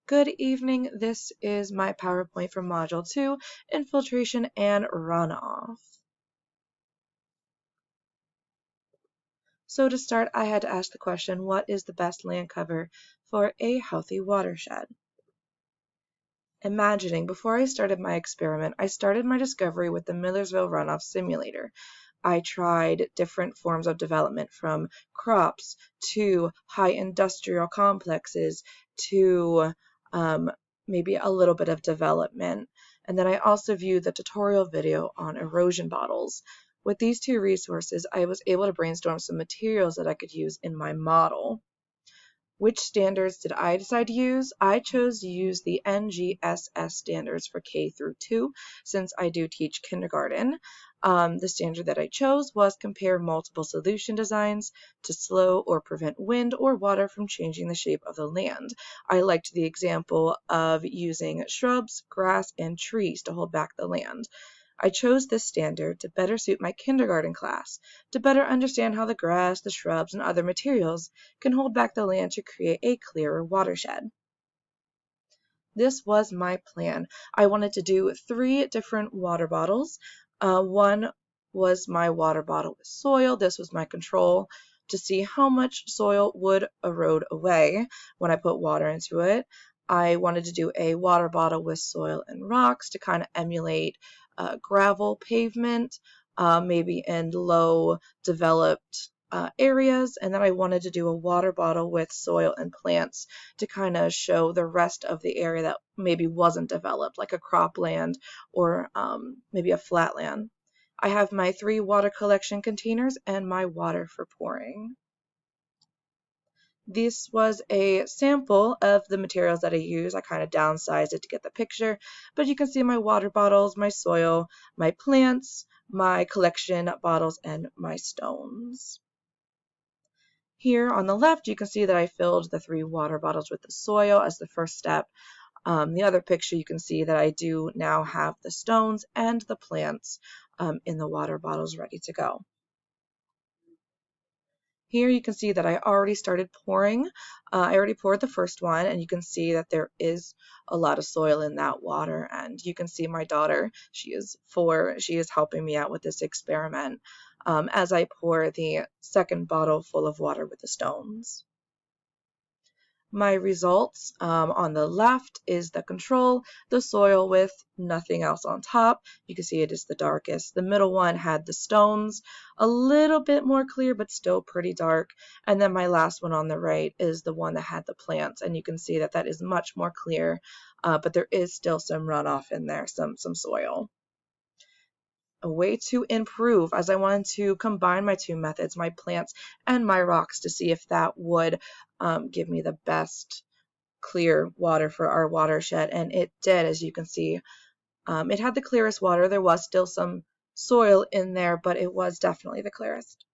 Good evening. This is my PowerPoint for Module 2, Infiltration and Runoff. So to start, I had to ask the question, what is the best land cover for a healthy watershed? Imagining, before I started my experiment, I started my discovery with the Millersville Runoff Simulator. I tried different forms of development from crops to high industrial complexes to maybe a little bit of development. And then I also viewed the tutorial video on erosion bottles. With these two resources, I was able to brainstorm some materials that I could use in my model. Which standards did I decide to use? I chose to use the NGSS standards for K through 2 since I do teach kindergarten. The standard that I chose was compare multiple solution designs to slow or prevent wind or water from changing the shape of the land. I liked the example of using shrubs, grass, and trees to hold back the land. I chose this standard to better suit my kindergarten class, to better understand how the grass, the shrubs, and other materials can hold back the land to create a clearer watershed. This was my plan. I wanted to do 3 different water bottles. One was my water bottle with soil. This was my control to see how much soil would erode away when I put water into it. I wanted to do a water bottle with soil and rocks to kind of emulate gravel pavement, maybe in low developed areas. And then I wanted to do a water bottle with soil and plants to kind of show the rest of the area that maybe wasn't developed, like a cropland or maybe a flatland. I have my 3 water collection containers and my water for pouring. This was a sample of the materials that I use. I kind of downsized it to get the picture, but you can see my water bottles, my soil, my plants, my collection bottles, and my stones. Here on the left, you can see that I filled the 3 water bottles with the soil as the first step. The other picture, you can see that I do now have the stones and the plants in the water bottles ready to go. Here you can see that I already started pouring. I already poured the first one, and you can see that there is a lot of soil in that water. And you can see my daughter, she is 4, she is helping me out with this experiment as I pour the second bottle full of water with the stones. My results on the left is the control, the soil with nothing else on top. You can see it is the darkest. The middle one had the stones, a little bit more clear, but still pretty dark. And then my last one on the right is the one that had the plants. And you can see that that is much more clear, but there is still some runoff in there, some soil. A way to improve, as I wanted to combine my 2 methods, my plants and my rocks, to see if that would give me the best clear water for our watershed, and it did. As you can see, it had the clearest water. There was still some soil in there, but it was definitely the clearest.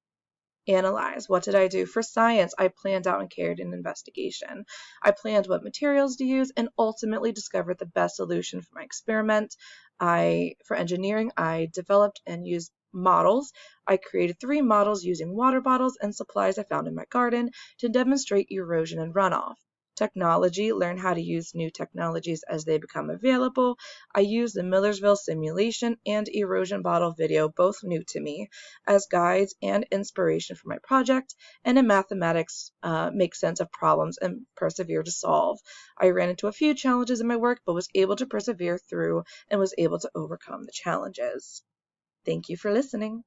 Analyze. What did I do? For science, I planned out and carried an investigation. I planned what materials to use and ultimately discovered the best solution for my experiment. For engineering, I developed and used models. I created 3 models using water bottles and supplies I found in my garden to demonstrate erosion and runoff. Technology, learn how to use new technologies as they become available. I used the Millersville simulation and erosion bottle video, both new to me, as guides and inspiration for my project, and in mathematics, make sense of problems and persevere to solve. I ran into a few challenges in my work, but was able to persevere through and was able to overcome the challenges. Thank you for listening.